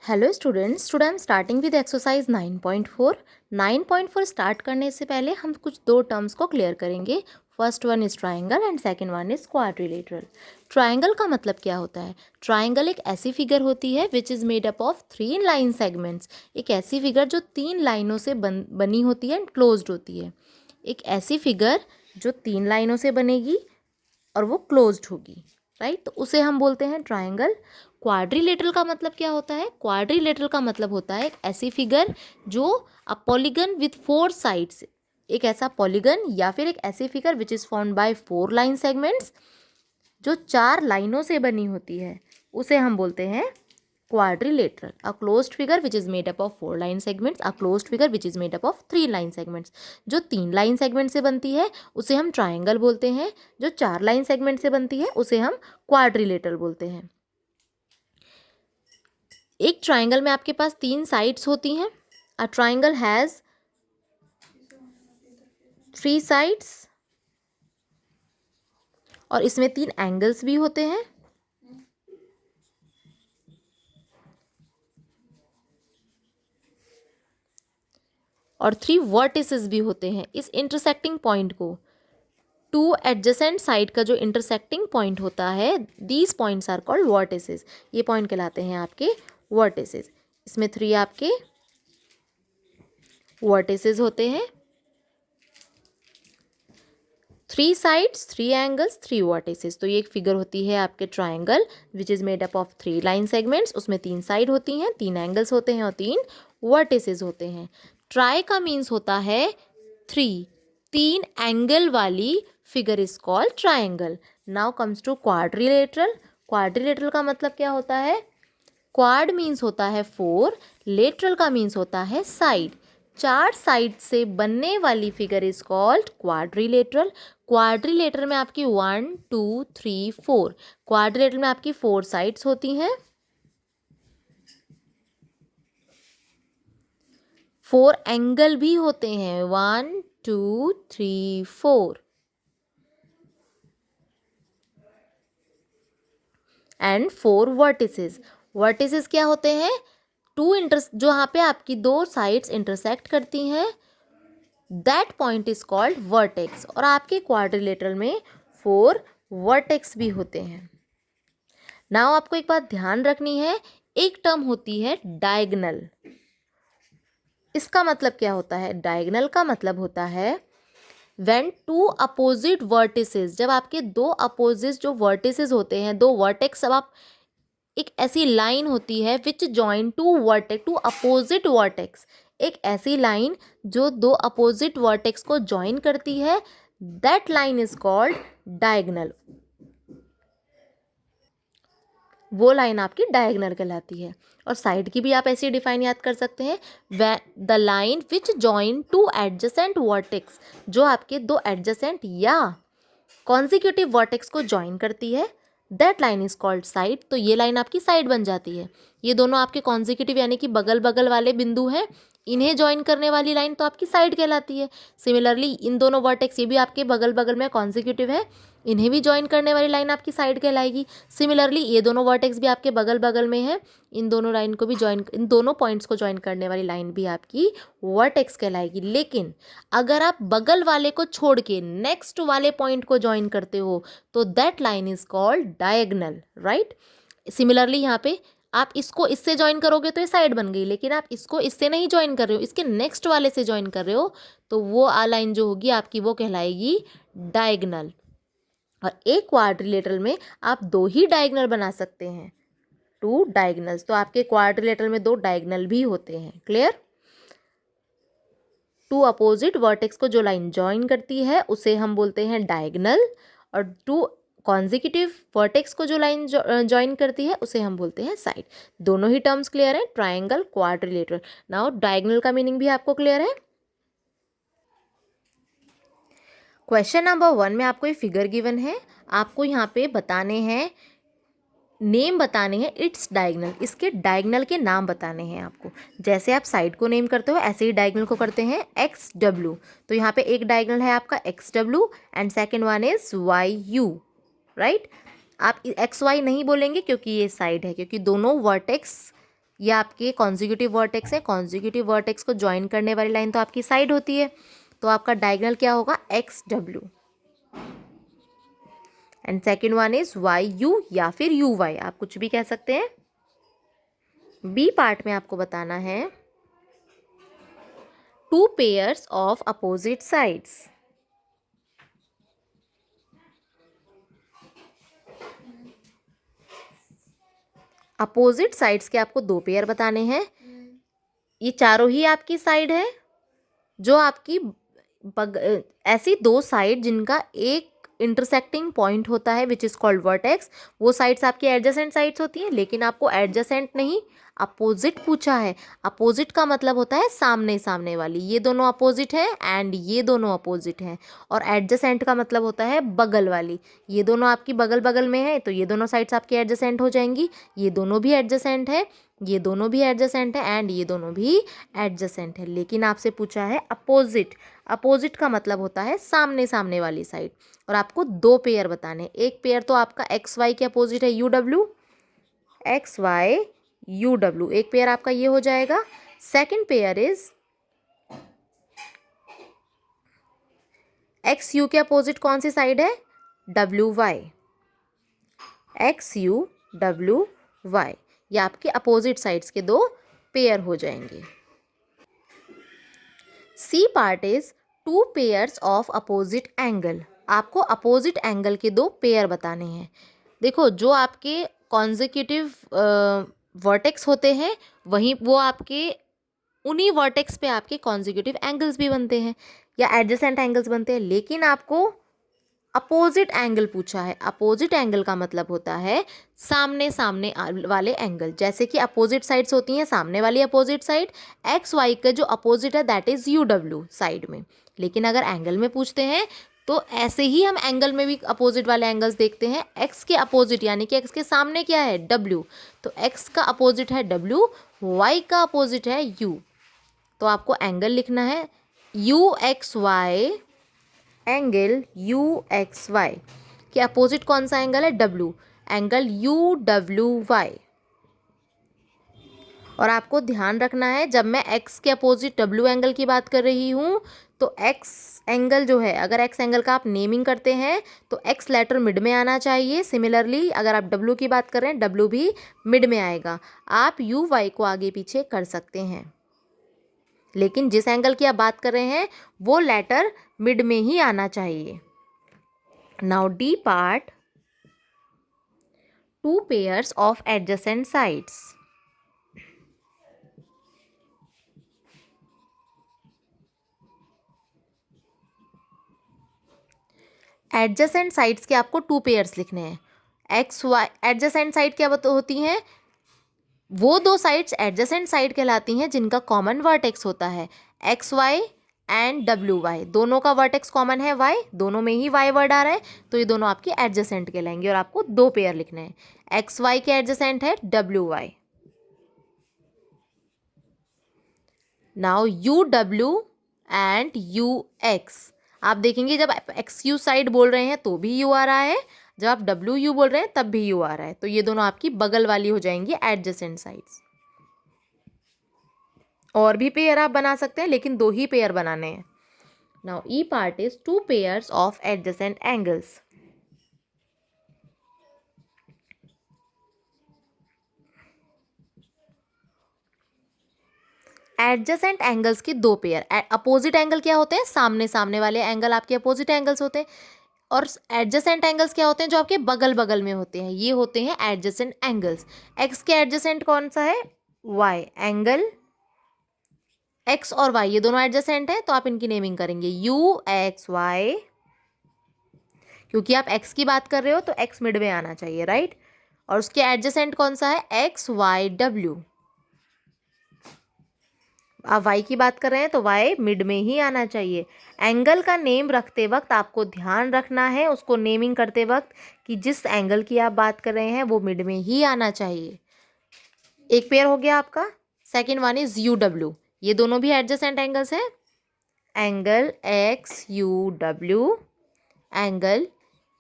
Hello students, today I am starting with exercise 9.4। 9.4 start करने से पहले हम कुछ दो टर्म्स को क्लियर करेंगे। First one is triangle and second one is quadrilateral. Triangle का मतलब क्या होता है? ट्राइंगल एक ऐसी फिगर होती है which is made up of 3 line segments. एक ऐसी फिगर जो 3 लाइनों से बनी होती है एंड क्लोज्ड होती है। एक ऐसी फिगर जो 3 लाइनों से बनेगी और वो क्लोज्ड होगी, राइट? तो उसे हम बोलते हैं ट्राइंगल। क्वाड्रिलेटरल का मतलब क्या होता है? क्वाड्रिलेटरल का मतलब होता है एक ऐसी फिगर जो अ पॉलीगन विथ 4 साइड्स, एक ऐसा पॉलीगन या फिर एक ऐसी figure which is formed by 4 line segments, जो 4 लाइनों से बनी होती है, उसे हम बोलते हैं quadrilateral. A closed figure which is made up of 4 line segments, a closed figure which is made up of 3 line segments. जो 3 लाइन सेगमेंट से बनती है उसे हम ट्राइंगल बोलते हैं, जो 4 लाइन सेगमेंट से बनती है उसे हम क्वाड्रिलेटरल बोलते हैं। एक ट्राइंगल में आपके पास 3 साइड्स होती हैं। अ ट्राइंगल हैज़ 3 साइड्स और इसमें 3 एंगल्स भी होते हैं और 3 वर्टिसेस भी होते हैं। इस इंटरसेक्टिंग पॉइंट को, टू एडजेसेंट साइड का जो इंटरसेक्टिंग पॉइंट होता है, these points are called vertices. ये पॉइंट कहलाते हैं आपके वर्टिसेस। इसमें 3 आपके वर्टिसेस होते हैं, 3 साइड्स, 3 एंगल्स, 3 वर्टिसेस। तो ये एक फिगर होती है आपके triangle which is made up of 3 line segments. उसमें 3 साइड होती हैं, 3 एंगल्स होते हैं और 3 वर्टिसेस होते हैं। ट्राई का मीन्स होता है 3, 3 एंगल वाली figure is called triangle. Now comes to quadrilateral. Quadrilateral का मतलब क्या होता है? क्वाड मीन्स होता है 4, लेटरल का मीन्स होता है साइड। 4 साइड से बनने वाली figure is called quadrilateral. Quadrilateral में आपकी 1 2 3 4, क्वाड्रिलेटरल में आपकी 4 साइड्स होती हैं, 4 एंगल भी होते हैं, 1 2 3 4, एंड 4 वर्टिसेस। वर्टिसेस क्या होते हैं? जो यहाँ पे आपकी 2 साइड्स इंटरसेक्ट करती हैं, that point is called vertex. और आपके क्वाड्रिलेटरल में 4 वर्टेक्स भी होते हैं। नाउ आपको एक बात ध्यान रखनी है, एक टर्म होती है डायगनल। इसका मतलब क्या होता है? डायगनल का मतलब होता है व्हेन 2 अपोजिट वर्टिसेस, जब आपके 2 अपोजिट जो वर्टिसेस होते हैं, 2 वर्टेक्स, अब आप एक ऐसी लाइन होती है विच जॉइन 2 वर्टेक्स, 2 अपोजिट वर्टेक्स, एक ऐसी लाइन जो 2 अपोजिट वर्टेक्स को जॉइन करती है, that line is called diagonal. वो लाइन आपकी डायगनल कहलाती है। और साइड की भी आप ऐसे डिफाइन याद कर सकते हैं, the line which join 2 adjacent vertex, जो आपके 2 एडजेसेंट या कॉन्जिक्यूटिव वर्टेक्स को जॉइन करती है, that line is called side. तो ये लाइन आपकी साइड बन जाती है। ये दोनों आपके कॉन्जिक्यूटिव यानी कि बगल बगल वाले बिंदु हैं, इन्हें ज्वाइन करने वाली लाइन तो आपकी साइड कहलाती है। सिमिलरली इन दोनों वर्टेक्स, ये भी आपके बगल बगल में कॉन्जिक्यूटिव है, इन्हें भी ज्वाइन करने वाली लाइन आपकी साइड कहलाएगी। सिमिलरली ये दोनों वर्टेक्स भी आपके बगल बगल में है, इन दोनों लाइन को भी इन दोनों पॉइंट्स को ज्वाइन करने वाली लाइन भी आपकी वर्टेक्स कहलाएगी। लेकिन अगर आप बगल वाले को छोड़ के नेक्स्ट वाले पॉइंट को ज्वाइन करते हो तो that line is called diagonal, right? Similarly यहाँ पे आप इसको इससे ज्वाइन करोगे तो ये साइड बन गई, लेकिन आप इसको इससे नहीं ज्वाइन कर रहे हो, इसके नेक्स्ट वाले से ज्वाइन कर रहे हो, तो वो लाइन जो होगी आपकी वो कहलाएगी डायगनल। और एक क्वाड्रिलेटरल में आप 2 ही डायगनल बना सकते हैं, 2 डायगनल्स। तो आपके क्वाड्रिलेटरल में 2 डायगनल भी होते हैं। क्लियर? 2 अपोजिट वर्टेक्स को जो लाइन ज्वाइन करती है उसे हम बोलते हैं डायगनल, और 2 कॉन्जिक्यूटिव वर्टेक्स को जो लाइन ज्वाइन करती है उसे हम बोलते हैं साइड। दोनों ही टर्म्स क्लियर है, ट्राइंगल, क्वाड्रिलेटरल। नाउ डायगनल का मीनिंग भी आपको क्लियर है। क्वेश्चन नंबर 1 में आपको ये फिगर गिवन है, आपको यहाँ पे बताने हैं, नेम बताने हैं इट्स डायगनल, इसके डायगनल के नाम बताने हैं आपको। जैसे आप साइड को नेम करते हो ऐसे ही डायगनल को करते हैं एक्स डब्ल्यू। तो यहाँ पे एक डायगनल है आपका x W and second one is why you, right? आप एक्स वाई नहीं बोलेंगे क्योंकि ये साइड है, क्योंकि दोनों वर्टेक्स ये आपके कॉन्जिक्यूटिव वर्टेक्स है, कॉन्जिक्यूटिव वर्टेक्स को ज्वाइन करने वाली लाइन तो आपकी साइड होती है, तो आपका डायगोनल क्या होगा, x W. And second one is why you या फिर यू वाई, आप कुछ भी कह सकते हैं। बी पार्ट में आपको बताना है to pairs of opposite sides. Opposite sides के आपको दो पेयर बताने हैं। ये चारों ही आपकी साइड है, जो आपकी ऐसी दो साइड जिनका एक इंटरसेक्टिंग पॉइंट होता है विच इज कॉल्ड वर्टेक्स, वो साइड्स आपकी एडजेसेंट साइड्स होती हैं। लेकिन आपको एडजेसेंट नहीं, अपोजिट पूछा है। अपोजिट का मतलब होता है सामने सामने वाली, ये दोनों अपोजिट है एंड ये दोनों अपोजिट हैं। और एडजेसेंट का मतलब होता है बगल वाली, ये दोनों आपकी बगल बगल में है तो ये दोनों साइड्स आपकी एडजेसेंट हो जाएंगी। ये दोनों भी एडजेसेंट है, ये दोनों भी एडजेसेंट है एंड ये दोनों भी एडजेसेंट है। लेकिन आपसे पूछा है अपोजिट, अपोजिट का मतलब होता है सामने सामने वाली साइड। और आपको दो पेयर बताने, एक पेयर तो आपका एक्स वाई के अपोजिट है U W, X Y U W, एक पेयर आपका ये हो जाएगा। Second pair is X U के अपोजिट कौन सी साइड है, W Y, X U W Y, ये आपके अपोजिट साइड्स के दो पेयर हो जाएंगे। C part is two pairs of opposite angle, आपको अपोजिट एंगल के दो पेयर बताने हैं। देखो, जो आपके कॉन्जिक्यूटिव वर्टेक्स होते हैं वहीं वो आपके उन्हीं वर्टेक्स पे आपके कॉन्जिक्यूटिव एंगल्स भी बनते हैं या एडजेसेंट एंगल्स बनते हैं। लेकिन आपको अपोजिट एंगल पूछा है। अपोजिट एंगल का मतलब होता है सामने सामने वाले एंगल, जैसे कि अपोजिट साइड्स होती हैं, सामने वाली अपोजिट साइड एक्स वाई का जो अपोजिट है that is U W side में। लेकिन अगर एंगल में पूछते हैं तो ऐसे ही हम एंगल में भी अपोजिट वाले एंगल्स देखते हैं। एक्स के अपोजिट यानी कि एक्स के सामने क्या है, डब्ल्यू, तो एक्स का अपोजिट है डब्ल्यू, वाई का अपोजिट है यू। तो आपको एंगल लिखना है U X Y, angle U X Y के अपोजिट कौन सा एंगल है, W, angle U W Y. और आपको ध्यान रखना है जब मैं x के अपोजिट w एंगल की बात कर रही हूँ तो x एंगल जो है, अगर x एंगल का आप नेमिंग करते हैं तो x लेटर मिड में आना चाहिए। सिमिलरली अगर आप w की बात कर रहे हैं w भी मिड में आएगा। आप u y को आगे पीछे कर सकते हैं, लेकिन जिस एंगल की आप बात कर रहे हैं वो लेटर मिड में ही आना चाहिए। Now D part, to pairs of adjacent sides. Adjacent sides के आपको टू पेयर्स लिखने हैं। एक्स वाई एडजेसेंट साइड क्या होती हैं, वो दो साइड्स एडजेसेंट साइड कहलाती हैं जिनका कॉमन वर्टेक्स होता है। X Y and W Y, दोनों का वर्टेक्स कॉमन है वाई, दोनों में ही वाई वर्ड आ रहा है, तो ये दोनों आपकी एडजेसेंट कहलाएंगे। और आपको दो पेयर लिखने हैं, एक्स वाई के एडजेसेंट है W Y. Now U W and U X, आप देखेंगे जब एक्स यू साइड बोल रहे हैं तो भी यू आ रहा है, जब आप डब्ल्यू यू बोल रहे हैं तब भी यू आ रहा है, तो ये दोनों आपकी बगल वाली हो जाएंगी एडजेसेंट साइड्स। और भी पेयर आप बना सकते हैं लेकिन दो ही पेयर बनाने हैं। Now E part is two pairs of adjacent angles. Adjacent angles की दो पेयर, अपोजिट एंगल क्या होते हैं, सामने सामने वाले एंगल आपके अपोजिट एंगल्स होते हैं। और एडजेसेंट एंगल्स क्या होते हैं, जो आपके बगल बगल में होते हैं, ये होते हैं एडजेसेंट एंगल्स। एक्स के एडजेसेंट कौन सा है, वाई, एंगल एक्स और वाई ये दोनों एडजेसेंट है तो आप इनकी नेमिंग करेंगे यू एक्स वाई, क्योंकि आप एक्स की बात कर रहे हो तो एक्स मिड में आना चाहिए, राइट। और उसके एडजेसेंट कौन सा है, एक्स वाई डब्ल्यू। आप वाई की बात कर रहे हैं तो वाई मिड में ही आना चाहिए। एंगल का नेम रखते वक्त आपको ध्यान रखना है उसको नेमिंग करते वक्त कि जिस एंगल की आप बात कर रहे हैं वो मिड में ही आना चाहिए। एक पेयर हो गया आपका। Second one is U W, ये दोनों भी एडजेसेंट एंगल्स हैं। Angle X U W, angle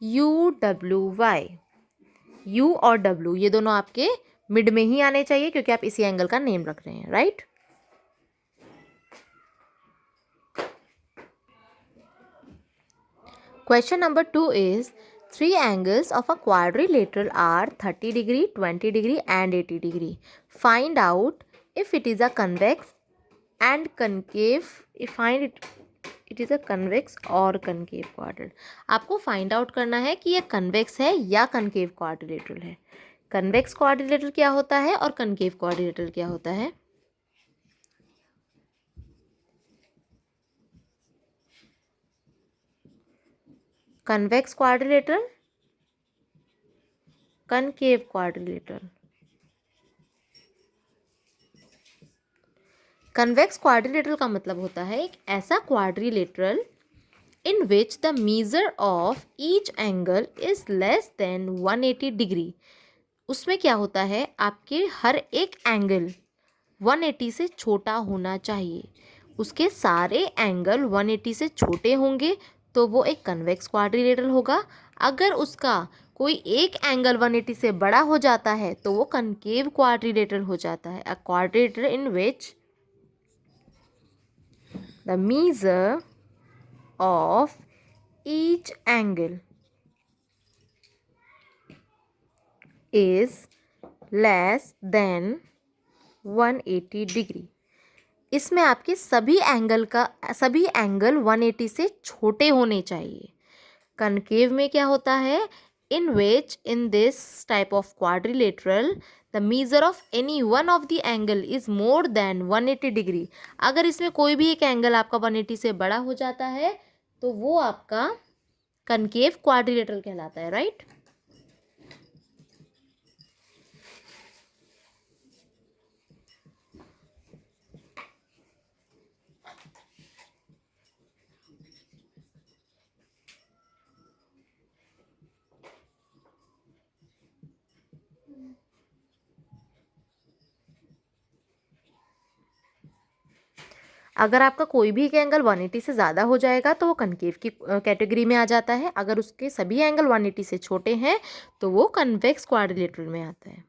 U W Y, U और डब्ल्यू ये दोनों आपके मिड में ही आने चाहिए क्योंकि आप इसी एंगल का नेम रख रहे हैं, right. Question number 2 is, three angles of a quadrilateral are 30 degree, 20 degree and 80 degree. Find out if it is a convex and concave. Find it is a convex or concave quadrilateral. आपको find out करना है कि ये convex है या concave quadrilateral है. Convex quadrilateral क्या होता है और concave quadrilateral क्या होता है? Convex quadrilateral, concave quadrilateral. Convex quadrilateral का मतलब होता है एक ऐसा quadrilateral in which the measure of each angle is less than 180 degree. उसमें क्या होता है, आपके हर एक एंगल 180 से छोटा होना चाहिए। उसके सारे एंगल 180 से छोटे होंगे तो वो एक कन्वेक्स क्वाड्रिलेटरल होगा। अगर उसका कोई एक एंगल 180 से बड़ा हो जाता है तो वो कनकेव क्वाड्रिलेटरल हो जाता है। अ quadrilateral in which the measure of each angle is less than 180 degree. इसमें आपके सभी एंगल 180 से छोटे होने चाहिए। कनकेव में क्या होता है, in which in this type of quadrilateral the measure of any one of the angle is more than 180 degree. अगर इसमें कोई भी एक एंगल आपका 180 से बड़ा हो जाता है तो वो आपका कनकेव क्वाड्रिलेटरल कहलाता है, राइट। अगर आपका कोई भी एक एंगल 180 से ज़्यादा हो जाएगा तो वो कनकेव की कैटेगरी में आ जाता है। अगर उसके सभी एंगल 180 से छोटे हैं तो वो कन्वेक्स क्वाड्रिलेटरल में आता है।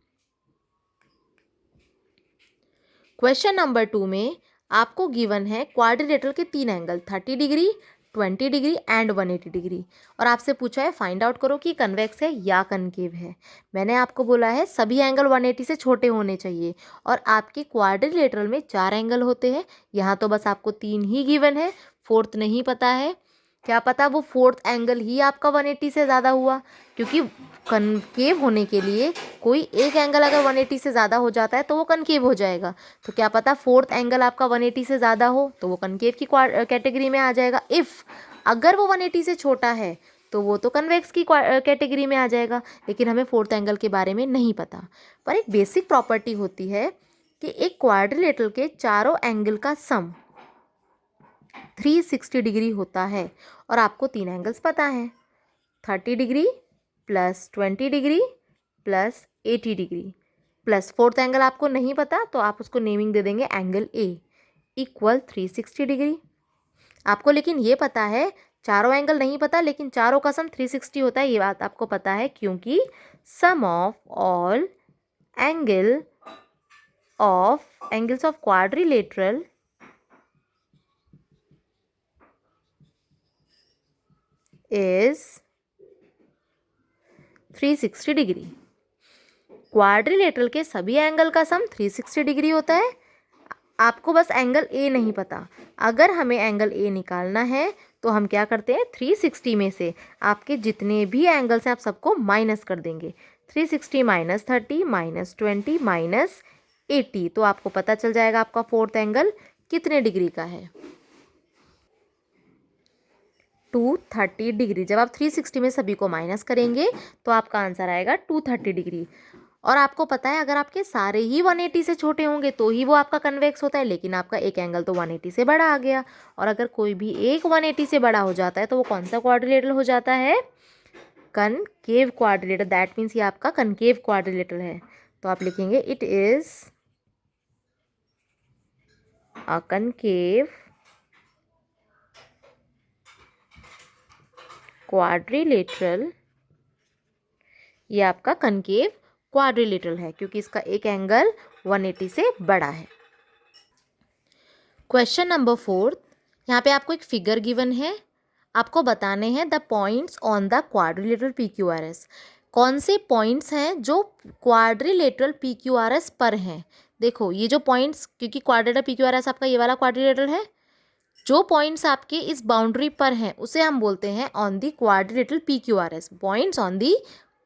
क्वेश्चन नंबर 2 में आपको गिवन है क्वाड्रिलेटरल के 3 angle 30 degree, 20 degree and 180 degree और आपसे पूछा है फाइंड आउट करो कि कन्वेक्स है या कनकेव है। मैंने आपको बोला है सभी एंगल 180 से छोटे होने चाहिए और आपके क्वाड्रिलेटरल में 4 एंगल होते हैं। यहाँ तो बस आपको 3 ही गिवन है, फोर्थ नहीं पता है। क्या पता वो फोर्थ एंगल ही आपका 180 से ज़्यादा हुआ, क्योंकि कनकेव होने के लिए कोई एक एंगल अगर 180 से ज़्यादा हो जाता है तो वो कनकेव हो जाएगा। तो क्या पता फोर्थ एंगल आपका 180 से ज़्यादा हो तो वो कनकेव की कैटेगरी में आ जाएगा। इफ़ अगर वो 180 से छोटा है तो वो तो कन्वेक्स की कैटेगरी में आ जाएगा। लेकिन हमें फोर्थ एंगल के बारे में नहीं पता। पर एक बेसिक प्रॉपर्टी होती है कि एक क्वाड्रिलेटरल के चारों एंगल का सम 360 डिग्री होता है और आपको 3 एंगल्स पता हैं, 30 degree plus 20 degree plus 80 degree plus fourth angle आपको नहीं पता तो आप उसको नेमिंग दे देंगे एंगल ए इक्वल 360 डिग्री। आपको लेकिन ये पता है, चारों एंगल नहीं पता लेकिन चारों का सम 360 होता है, ये बात आपको पता है क्योंकि sum of all angles of quadrilateral is 360 degree. Quadrilateral के सभी एंगल का सम 360 डिग्री होता है। आपको बस एंगल ए नहीं पता। अगर हमें एंगल ए निकालना है तो हम क्या करते हैं, 360 में से आपके जितने भी एंगल्स हैं आप सबको माइनस कर देंगे। 360 माइनस 30 माइनस 20 माइनस 80 तो आपको पता चल जाएगा आपका फोर्थ एंगल कितने डिग्री का है, 230 डिग्री। जब आप 360 में सभी को माइनस करेंगे तो आपका आंसर आएगा 230 डिग्री। और आपको पता है अगर आपके सारे ही 180 से छोटे होंगे तो ही वो आपका कन्वेक्स होता है, लेकिन आपका एक एंगल तो 180 से बड़ा आ गया और अगर कोई भी एक 180 से बड़ा हो जाता है तो वो कौन सा क्वाड्रिलेटरल हो जाता है, कनकेव क्वाड्रिलेटरल। दैट मीन्स ये आपका कनकेव क्वाड्रिलेटरल है। तो आप लिखेंगे it is a concave quadrilateral. ये आपका कनकेव क्वाड्रिलेटरल है क्योंकि इसका एक एंगल 180 से बड़ा है। क्वेश्चन नंबर 4, यहाँ पे आपको एक फिगर गिवन है, आपको बताने हैं the points on the quadrilateral PQRS। कौन से पॉइंट्स हैं जो क्वाड्रिलेटरल PQRS पर हैं। देखो ये जो पॉइंट्स, क्योंकि क्वाड्रिलेटरल PQRS आपका ये वाला क्वाड्रिलेटरल है, जो पॉइंट्स आपके इस बाउंड्री पर हैं उसे हम बोलते हैं on the quadrilateral PQRS। Points on the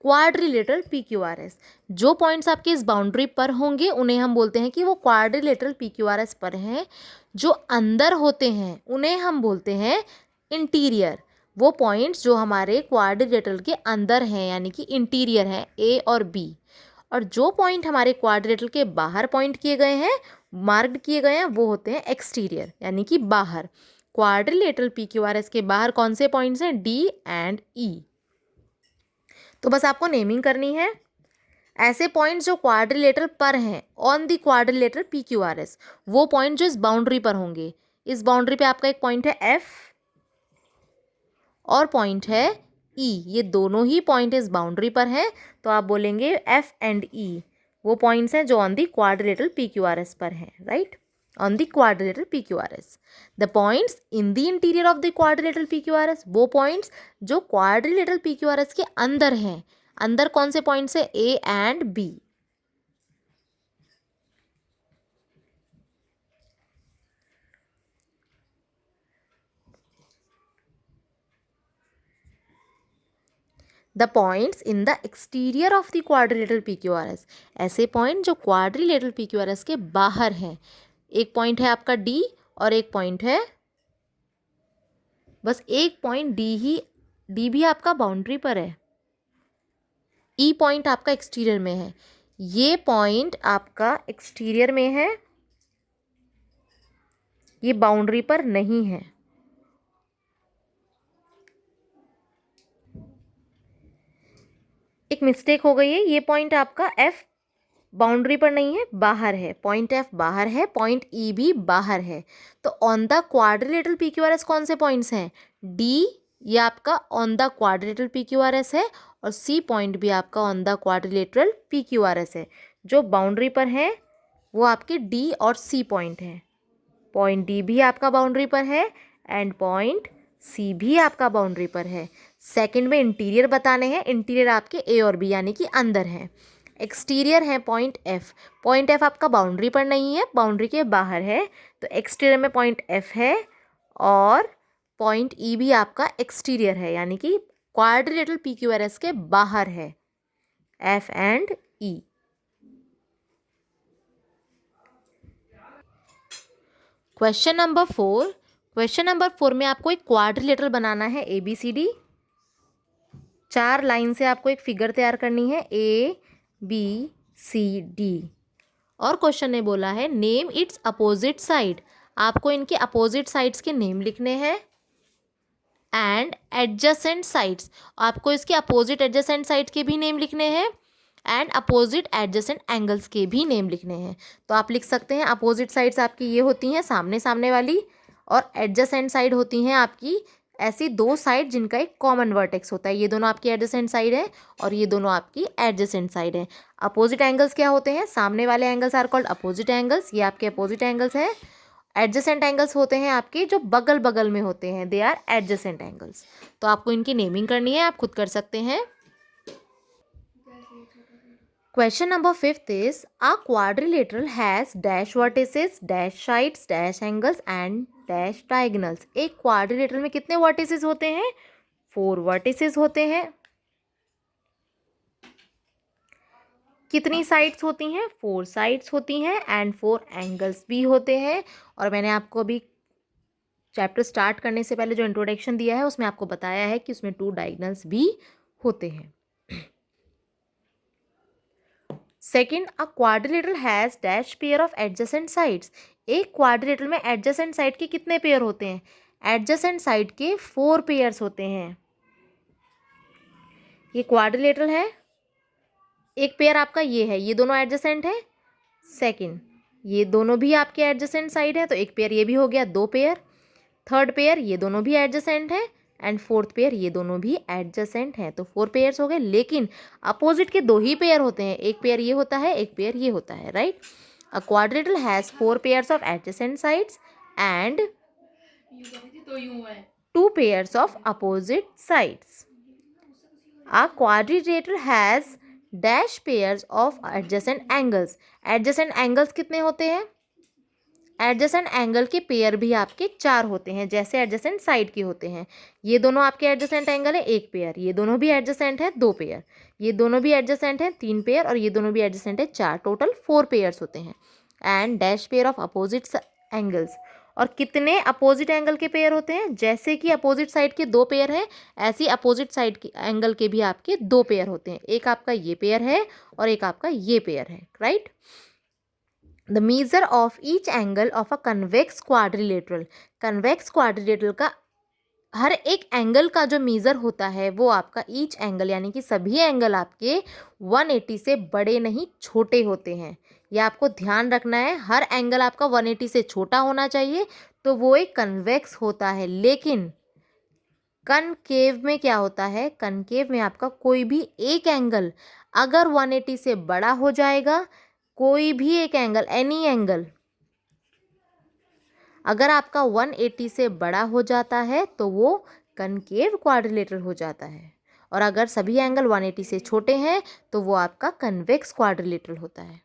quadrilateral PQRS, जो पॉइंट्स आपके इस बाउंड्री पर होंगे उन्हें हम बोलते हैं कि वो क्वाड्रिलेटरल PQRS पर हैं। जो अंदर होते हैं उन्हें हम बोलते हैं इंटीरियर। वो पॉइंट्स जो हमारे क्वाड्रिलेटरल के अंदर हैं यानी कि इंटीरियर हैं, A और B। और जो पॉइंट हमारे क्वाड्रिलेटरल के बाहर पॉइंट किए गए हैं, मार्क्ड किए गए हैं, वो होते हैं एक्सटीरियर यानी कि बाहर। क्वाड्रिलेटरल PQRS के बाहर कौन से पॉइंट्स हैं? D and E। तो बस आपको नेमिंग करनी है। ऐसे पॉइंट्स जो क्वाड्रिलेटरल पर हैं ऑन द क्वाड्रिलेटरल PQRS, वो पॉइंट जो इस बाउंड्री पर होंगे। इस बाउंड्री पे आपका एक पॉइंट है F और पॉइंट है E। ये दोनों ही पॉइंट इस बाउंड्री पर हैं, तो आप बोलेंगे F एंड E वो पॉइंट्स हैं जो ऑन द क्वाड्रिलेटरल PQRS पर हैं, right, on the quadrilateral PQRS। The points in the interior of the quadrilateral PQRS, वो पॉइंट्स जो क्वाड्रिलेटरल PQRS के अंदर हैं। अंदर कौन से पॉइंट्स है? A and B। The points in the exterior of the quadrilateral PQRS, ऐसे पॉइंट जो क्वाड्रिलेटरल PQRS के बाहर हैं। एक पॉइंट है आपका D और एक पॉइंट है, बस एक पॉइंट D भी आपका बाउंड्री पर है। E पॉइंट आपका एक्सटीरियर में है। ये पॉइंट आपका एक्सटीरियर में है, ये बाउंड्री पर नहीं है। एक मिस्टेक हो गई है, ये पॉइंट आपका F बाउंड्री पर नहीं है, बाहर है। पॉइंट F बाहर है, पॉइंट E भी बाहर है। तो ऑन द क्वाड्रिलेटरल PQRS कौन से पॉइंट्स हैं? D ये आपका ऑन द क्वाड्रिलेटरल PQRS है और C पॉइंट भी आपका ऑन द क्वाड्रिलेटरल PQRS है। जो बाउंड्री पर है वो आपके D और C पॉइंट हैं। पॉइंट D भी आपका बाउंड्री पर है एंड पॉइंट C भी आपका बाउंड्री पर है। सेकंड में इंटीरियर बताने हैं, इंटीरियर आपके A और B यानी कि अंदर है। एक्सटीरियर है पॉइंट F, पॉइंट F आपका बाउंड्री पर नहीं है, बाउंड्री के बाहर है। तो एक्सटीरियर में पॉइंट F है और पॉइंट E भी आपका एक्सटीरियर है यानी कि क्वाड्रिलेटरल PQRS के बाहर है, F and E। Question number 4, question number 4 में आपको एक क्वाड्रिलेटरल बनाना है ABCD। 4 लाइन से आपको एक फिगर तैयार करनी है ABCD। और क्वेश्चन ने बोला है नेम इट्स अपोजिट साइड, आपको इनके अपोजिट साइड्स के नेम लिखने हैं एंड एडजेसेंट साइड्स, आपको इसके अपोजिट एडजेसेंट साइड के भी नेम लिखने हैं एंड अपोजिट एडजेसेंट एंगल्स के भी नेम लिखने हैं। तो आप लिख सकते हैं अपोजिट साइड्स आपकी ये होती हैं सामने सामने वाली, और एडजेसेंट साइड होती हैं आपकी ऐसी दो साइड जिनका एक कॉमन वर्टेक्स होता है। ये दोनों आपकी एडजेसेंट साइड है और ये दोनों आपकी एडजेसेंट साइड है। अपोजिट एंगल्स क्या होते हैं? सामने वाले angles are called opposite angles, ये आपके अपोजिट एंगल्स हैं। एडजेसेंट एंगल्स होते हैं आपके जो बगल बगल में होते हैं, दे आर एडजेसेंट एंगल्स। तो आपको इनकी नेमिंग करनी है, आप खुद कर सकते हैं। Question number 5 is a quadrilateral has dash vertices, dash sides, dash angles and dash diagonals। एक quadrilateral में कितने vertices होते हैं? 4 vertices होते हैं। कितनी sides होती हैं? 4 sides होती हैं एंड 4 angles भी होते हैं। और मैंने आपको अभी चैप्टर स्टार्ट करने से पहले जो इंट्रोडक्शन दिया है उसमें आपको बताया है कि उसमें 2 diagonals भी होते हैं। Second, a quadrilateral has dash pair of adjacent sides. एक क्वाड्रिलेटरल में एडजेसेंट साइड के कितने पेयर होते हैं? एडजेसेंट साइड के 4 पेयर्स होते हैं। ये क्वाड्रिलेटरल है, एक पेयर आपका ये है, ये दोनों एडजेसेंट है। सेकंड, ये दोनों भी आपके एडजेसेंट साइड है तो एक पेयर ये भी हो गया, 2 पेयर। थर्ड पेयर ये दोनों भी एडजेसेंट है, एंड फोर्थ पेयर ये दोनों भी एडजेसेंट हैं, तो 4 पेयर्स हो गए। लेकिन अपोजिट के 2 ही पेयर होते हैं, एक पेयर ये होता है, एक पेयर ये होता है, right. A quadrilateral has 4 pairs of adjacent sides and 2 pairs of opposite sides. A quadrilateral has dash pairs of adjacent angles. Adjacent angles कितने होते हैं? एडजेसेंट एंगल के पेयर भी आपके 4 होते हैं, जैसे एडजेसेंट साइड के होते हैं। ये दोनों आपके एडजेसेंट एंगल है 1 पेयर, ये दोनों भी एडजेसेंट है 2 पेयर, ये दोनों भी एडजेसेंट है 3 पेयर, और ये दोनों भी एडजेसेंट है 4, टोटल 4 पेयर्स होते हैं। And dash pair of opposite angles, और कितने अपोजिट एंगल के पेयर होते हैं? जैसे कि अपोजिट साइड के 2 पेयर हैं, ऐसे ही अपोजिट साइड के एंगल के भी आपके 2 पेयर होते हैं। एक आपका ये पेयर है और एक आपका ये पेयर है, right. The measure of each angle of a convex quadrilateral, convex quadrilateral का हर एक एंगल का जो मीज़र होता है वो आपका ईच एंगल, यानी कि सभी एंगल आपके 180 से बड़े नहीं छोटे होते हैं। ये आपको ध्यान रखना है, हर एंगल आपका 180 से छोटा होना चाहिए, तो वो एक कन्वेक्स होता है। लेकिन कनकेव में क्या होता है? कनकेव में आपका कोई भी एक एंगल अगर 180 से बड़ा हो जाएगा, कोई भी एक एंगल, एनी एंगल अगर आपका 180 से बड़ा हो जाता है तो वो कनकेव क्वाड्रिलेटरल हो जाता है, और अगर सभी एंगल 180 से छोटे हैं तो वो आपका कन्वेक्स क्वाड्रिलेटरल होता है।